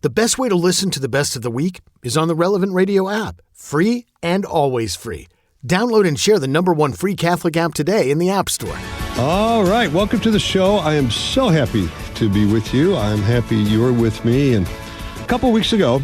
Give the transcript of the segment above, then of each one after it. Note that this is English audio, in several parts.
The best way to listen to the best of the week is on the Relevant Radio app. Free and always free. Download and share the #1 free Catholic app today in the App Store. All right. Welcome to the show. I am so happy to be with you. I'm happy you're with me. And a couple weeks ago,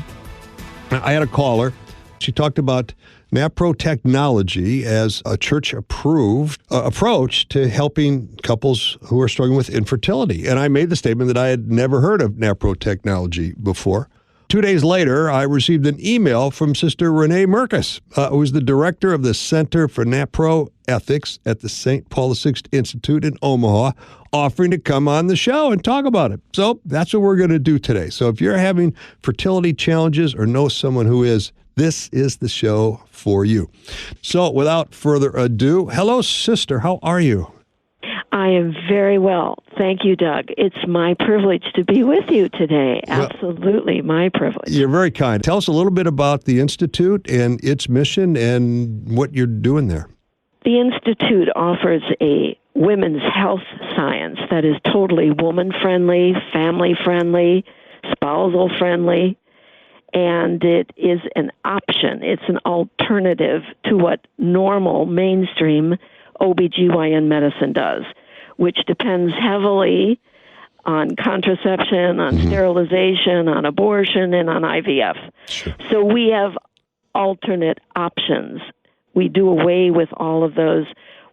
I had a caller. She talked about NaPro technology as a church-approved approach to helping couples who are struggling with infertility. And I made the statement that I had never heard of NaPro technology before. 2 days later, I received an email from Sister Renée Merkus, who is the director of the Center for NaPro Ethics at the St. Paul VI Institute in Omaha, offering to come on the show and talk about it. So that's what we're going to do today. So if you're having fertility challenges or know someone who is, this is the show for you. So without further ado, hello, Sister. How are you? I am very well. Thank you, Doug. It's my privilege to be with you today. Absolutely my privilege. You're very kind. Tell us a little bit about the Institute and its mission and what you're doing there. The Institute offers a women's health science that is totally woman-friendly, family-friendly, spousal-friendly, and it is an option. It's an alternative to what normal mainstream OBGYN medicine does, which depends heavily on contraception, on sterilization, on abortion, and on IVF. Sure. So we have alternate options. We do away with all of those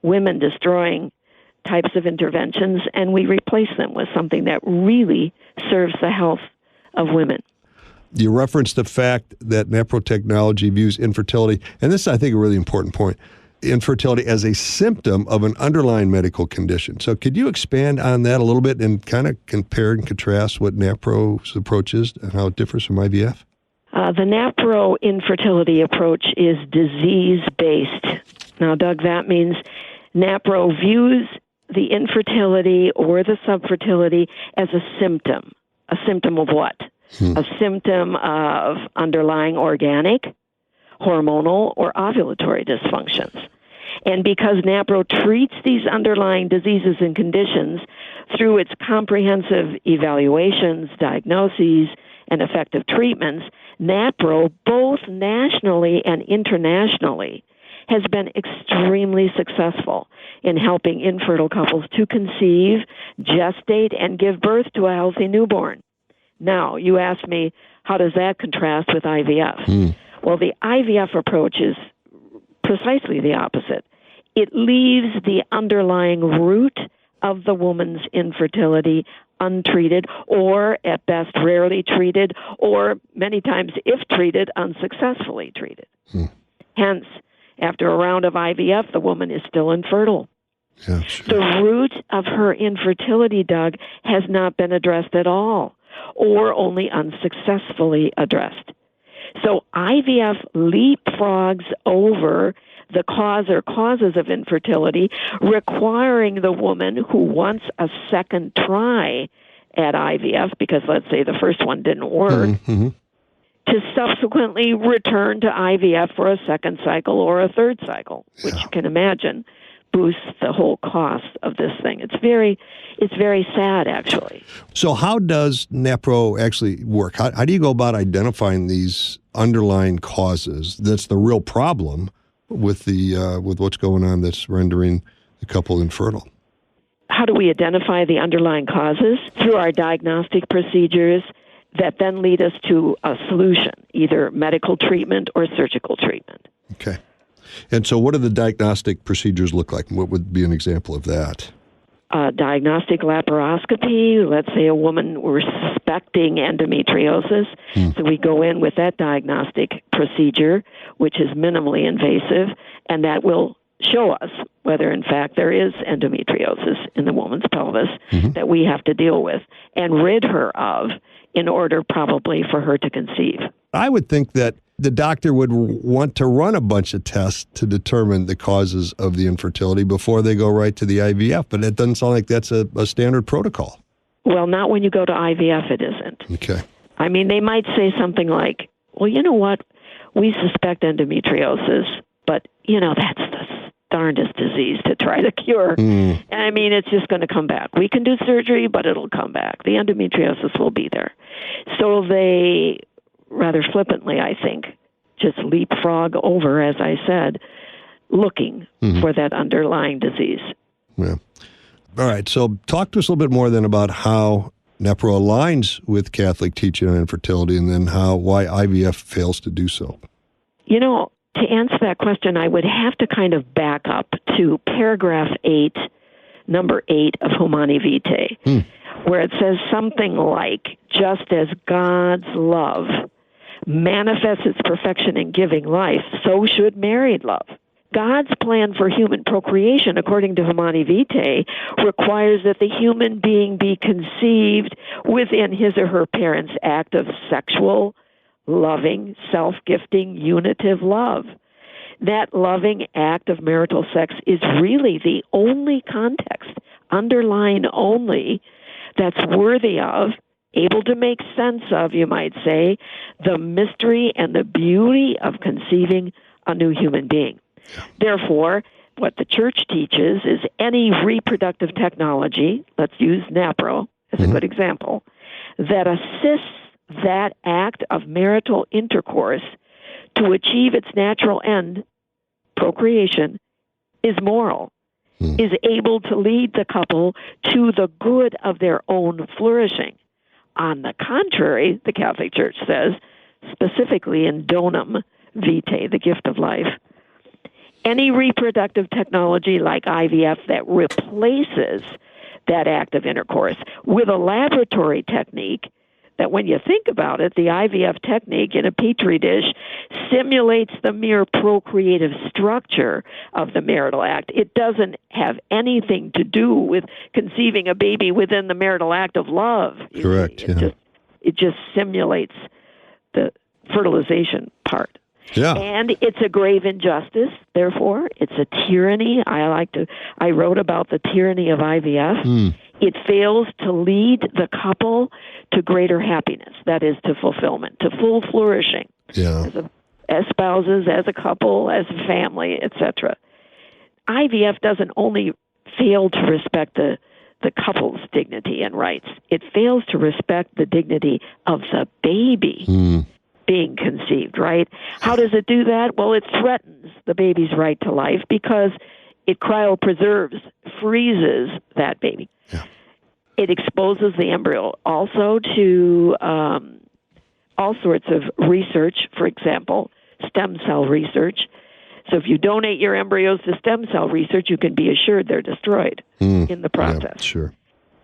women-destroying types of interventions, and we replace them with something that really serves the health of women. You referenced the fact that NaPro technology views infertility, and this is, I think, a really important point, infertility as a symptom of an underlying medical condition. So could you expand on that a little bit and kind of compare and contrast what NaPro's approach is and how it differs from IVF? The NaPro infertility approach is disease-based. Now, Doug, that means NaPro views the infertility or the subfertility as a symptom. A symptom of what? A symptom of underlying organic, hormonal, or ovulatory dysfunctions. And because NaPro treats these underlying diseases and conditions through its comprehensive evaluations, diagnoses, and effective treatments, NaPro, both nationally and internationally, has been extremely successful in helping infertile couples to conceive, gestate, and give birth to a healthy newborn. Now, you asked me, how does that contrast with IVF? Well, the IVF approach is precisely the opposite. It leaves the underlying root of the woman's infertility untreated, or at best rarely treated, or many times, if treated, unsuccessfully treated. Hence, after a round of IVF, the woman is still infertile. Yeah, sure. The root of her infertility, Doug, has not been addressed at all, or only unsuccessfully addressed. So IVF leapfrogs over the cause or causes of infertility, requiring the woman who wants a second try at IVF, because let's say the first one didn't work, to subsequently return to IVF for a second cycle or a third cycle, which you can imagine boosts the whole cost of this thing. It's very sad, actually. So how does NaPro actually work? How do you go about identifying these underlying causes? That's the real problem with with what's going on that's rendering the couple infertile. How do we identify the underlying causes? Through our diagnostic procedures that then lead us to a solution, either medical treatment or surgical treatment. Okay. And so what do the diagnostic procedures look like? What would be an example of that? Diagnostic laparoscopy. Let's say a woman, we're suspecting endometriosis. So we go in with that diagnostic procedure, which is minimally invasive, and that will show us whether, in fact, there is endometriosis in the woman's pelvis that we have to deal with and rid her of in order probably for her to conceive. I would think that the doctor would want to run a bunch of tests to determine the causes of the infertility before they go right to the IVF, but it doesn't sound like that's a standard protocol. Well, not when you go to IVF, it isn't. Okay. I mean, they might say something like, well, you know what? We suspect endometriosis, but, that's darndest disease to try to cure. And I mean, it's just going to come back. We can do surgery, but it'll come back. The endometriosis will be there. So they, rather flippantly, I think, just leapfrog over, as I said, looking for that underlying disease. Yeah. All right. So talk to us a little bit more then about how NaPro aligns with Catholic teaching on infertility, and then why IVF fails to do so. You know, to answer that question, I would have to kind of back up to paragraph 8, number 8 of Humanae Vitae, where it says something like, just as God's love manifests its perfection in giving life, so should married love. God's plan for human procreation, according to Humanae Vitae, requires that the human being be conceived within his or her parents' act of sexual, loving, self-gifting, unitive love. That loving act of marital sex is really the only context, underline only, that's worthy of, able to make sense of, you might say, the mystery and the beauty of conceiving a new human being. Therefore, what the church teaches is any reproductive technology, let's use NaPro as a good example, that assists that act of marital intercourse to achieve its natural end, procreation, is moral, is able to lead the couple to the good of their own flourishing. On the contrary, the Catholic Church says, specifically in Donum Vitae, the gift of life, any reproductive technology like IVF that replaces that act of intercourse with a laboratory technique that, when you think about it, the IVF technique in a Petri dish simulates the mere procreative structure of the marital act. It doesn't have anything to do with conceiving a baby within the marital act of love. Correct. It just simulates the fertilization part. Yeah. And it's a grave injustice, therefore. It's a tyranny. I wrote about the tyranny of IVF. It fails to lead the couple to greater happiness, that is, to fulfillment, to full flourishing, as spouses, as a couple, as a family, etc. IVF doesn't only fail to respect the couple's dignity and rights, it fails to respect the dignity of the baby being conceived, right? How does it do that? Well, it threatens the baby's right to life because it cryopreserves, freezes that baby. Yeah. It exposes the embryo also to all sorts of research, for example, stem cell research. So if you donate your embryos to stem cell research, you can be assured they're destroyed in the process. Yeah,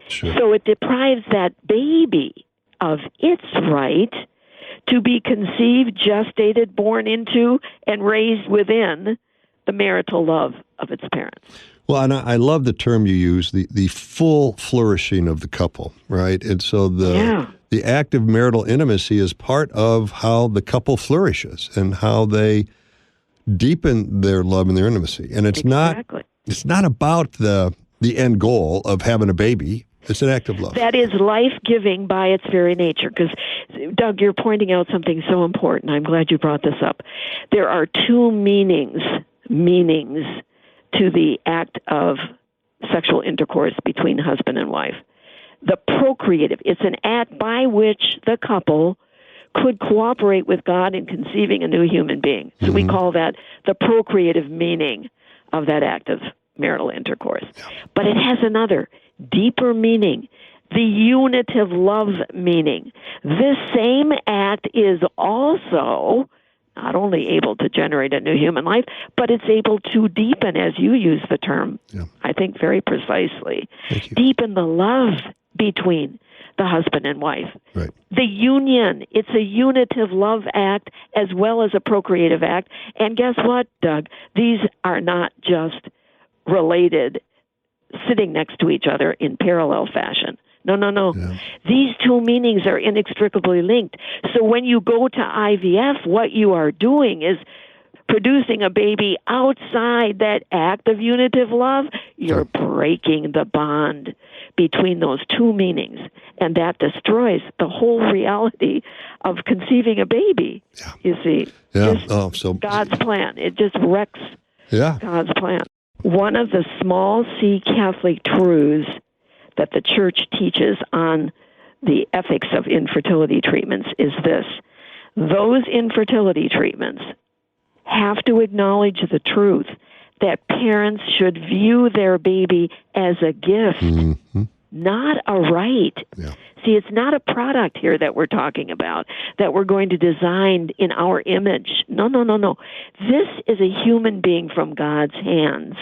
sure. So it deprives that baby of its right to be conceived, gestated, born into, and raised within the marital love of its parents. Well, and I love the term you use, the full flourishing of the couple, right? And so the act of marital intimacy is part of how the couple flourishes and how they deepen their love and their intimacy. And it's not about the end goal of having a baby. It's an act of love. That is life-giving by its very nature. Because, Doug, you're pointing out something so important. I'm glad you brought this up. There are two meanings to the act of sexual intercourse between husband and wife. The procreative, it's an act by which the couple could cooperate with God in conceiving a new human being. So we call that the procreative meaning of that act of marital intercourse. But it has another deeper meaning, the unitive love meaning. This same act is also not only able to generate a new human life, but it's able to deepen, as you use the term, I think very precisely, deepen the love between the husband and wife. Right. The union, it's a unitive love act as well as a procreative act. And guess what, Doug? These are not just related, sitting next to each other in parallel fashion. No. Yeah. These two meanings are inextricably linked. So when you go to IVF, what you are doing is producing a baby outside that act of unitive love. You're breaking the bond between those two meanings, and that destroys the whole reality of conceiving a baby, you see. Yeah. God's plan. It just wrecks God's plan. One of the small c Catholic truths that the Church teaches on the ethics of infertility treatments is this. Those infertility treatments have to acknowledge the truth that parents should view their baby as a gift, not a right. Yeah. See, it's not a product here that we're talking about, that we're going to design in our image. No. This is a human being from God's hands,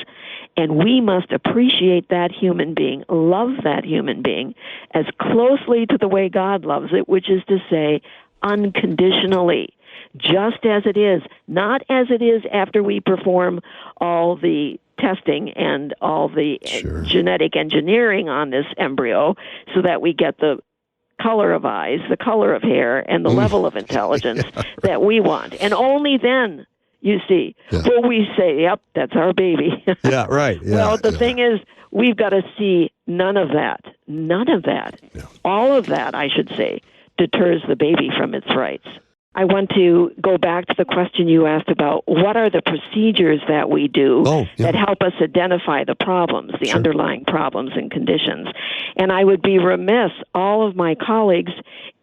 and we must appreciate that human being, love that human being as closely to the way God loves it, which is to say, unconditionally, just as it is, not as it is after we perform all the testing and all the genetic engineering on this embryo so that we get the color of eyes, the color of hair, and the level of intelligence that we want. And only then, you see, will we say, yep, that's our baby. Yeah, right. Yeah, well, the thing is, we've got to see none of that. None of that. Yeah. All of that, I should say, deters the baby from its rights. I want to go back to the question you asked about what are the procedures that we do that help us identify the problems, the underlying problems and conditions. And I would be remiss, all of my colleagues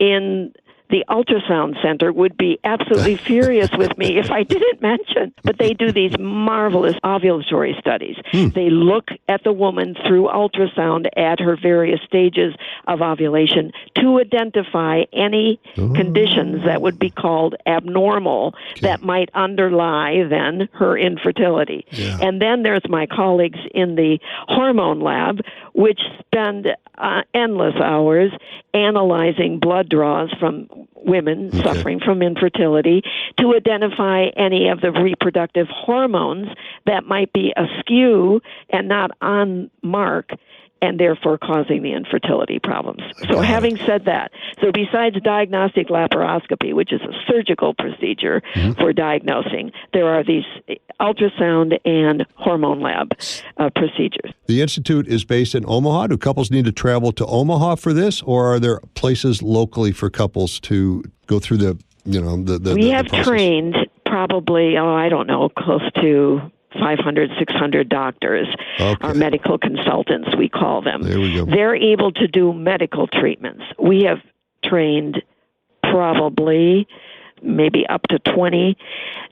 in the ultrasound center would be absolutely furious with me if I didn't mention, but they do these marvelous ovulatory studies. They look at the woman through ultrasound at her various stages of ovulation to identify any conditions that would be called abnormal that might underlie then her infertility. Yeah. And then there's my colleagues in the hormone lab, which spend endless hours analyzing blood draws from women suffering from infertility to identify any of the reproductive hormones that might be askew and not on mark and therefore causing the infertility problems. So having said that, so besides diagnostic laparoscopy, which is a surgical procedure for diagnosing, there are these ultrasound and hormone lab procedures. The Institute is based in Omaha. Do couples need to travel to Omaha for this, or are there places locally for couples to go through the We have process? trained probably, close to 500, 600 doctors, or medical consultants, we call them. There we go. They're able to do medical treatments. We have trained probably maybe up to 20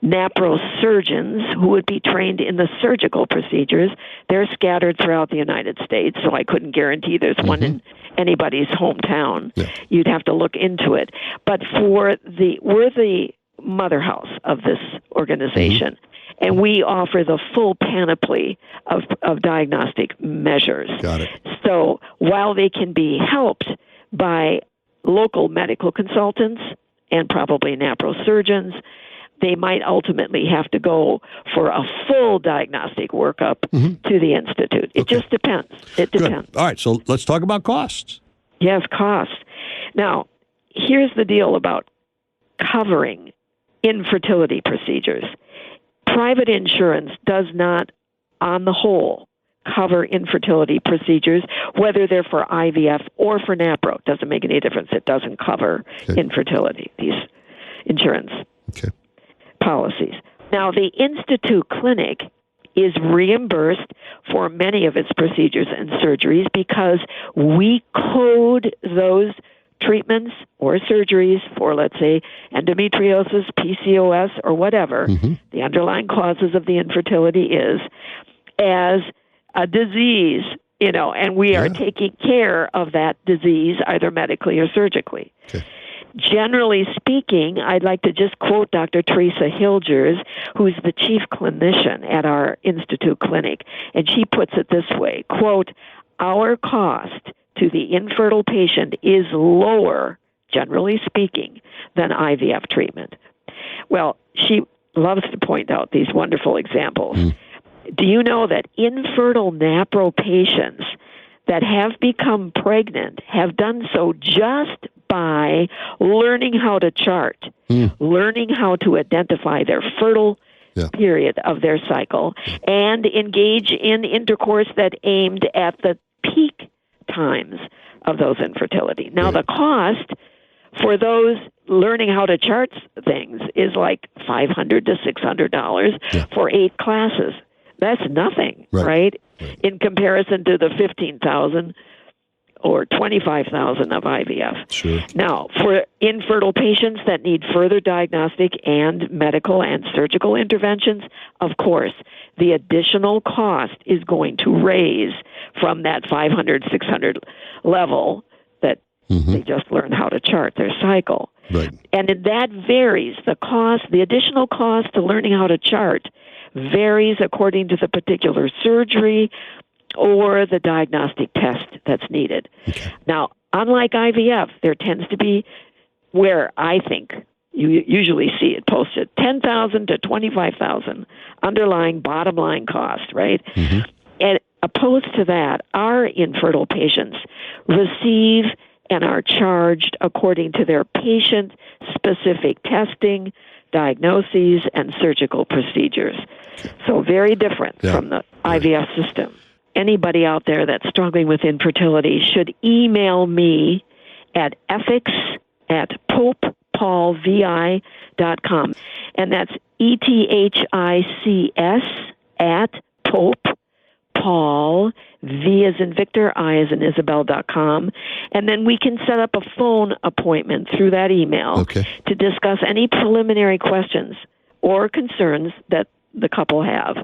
NaPro surgeons who would be trained in the surgical procedures. They're scattered throughout the United States, so I couldn't guarantee there's one in anybody's hometown. Yeah. You'd have to look into it. But we're the mother house of this organization. And we offer the full panoply of diagnostic measures. Got it. So while they can be helped by local medical consultants and probably NaPro surgeons, they might ultimately have to go for a full diagnostic workup to the Institute. It just depends. It depends. Good. All right, so let's talk about costs. Yes, costs. Now, here's the deal about covering infertility procedures. Private insurance does not, on the whole, cover infertility procedures, whether they're for IVF or for NaPro. Doesn't make any difference. It doesn't cover infertility, these insurance policies. Now, the Institute Clinic is reimbursed for many of its procedures and surgeries because we code those treatments or surgeries for, let's say, endometriosis, PCOS, or whatever the underlying causes of the infertility is, as a disease, and we are taking care of that disease either medically or surgically. Okay. Generally speaking, I'd like to just quote Dr. Teresa Hilgers, who's the chief clinician at our Institute Clinic, and she puts it this way, quote, "Our cost to the infertile patient is lower, generally speaking, than IVF treatment." Well, she loves to point out these wonderful examples. Do you know that infertile NaPro patients that have become pregnant have done so just by learning how to chart, learning how to identify their fertile period of their cycle, and engage in intercourse that aimed at the peak times of those infertility. Now, the cost for those learning how to chart things is like $500 to $600 for 8 classes. That's nothing, right? In comparison to the 15,000 or 25,000 of IVF. Sure. Now, for infertile patients that need further diagnostic and medical and surgical interventions, of course, the additional cost is going to raise from that 500, 600 level that they just learned how to chart their cycle. Right. And that varies. The cost, the additional cost to learning how to chart varies according to the particular surgery or the diagnostic test that's needed. Okay. Now, unlike IVF, there tends to be where I think you usually see it posted 10,000 to 25,000 underlying bottom line cost, right? And opposed to that, our infertile patients receive and are charged according to their patient-specific testing, diagnoses, and surgical procedures. So very different from the IVF system. Anybody out there that's struggling with infertility should email me at ethics@popepaulvi.com. And that's ETHICS at Pope Paul, V as in Victor, I as in Isabel.com. And then we can set up a phone appointment through that email to discuss any preliminary questions or concerns that the couple have.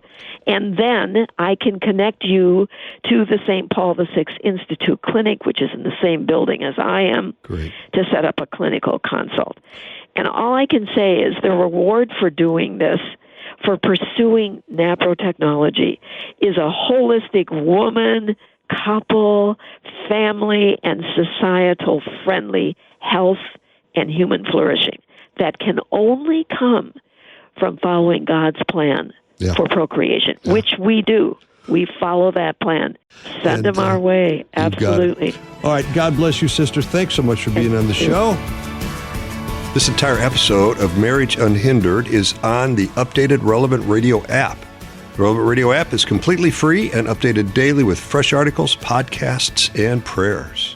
And then I can connect you to the St. Paul VI Institute Clinic, which is in the same building as I am, to set up a clinical consult. And all I can say is the reward for doing this, for pursuing NaPro technology, is a holistic woman, couple, family, and societal friendly health and human flourishing that can only come from following God's plan for procreation, which we do. We follow that plan. Send them our way. Absolutely. All right. God bless you, sister. Thanks so much for being on the show. This entire episode of Marriage Unhindered is on the updated Relevant Radio app. The Relevant Radio app is completely free and updated daily with fresh articles, podcasts, and prayers.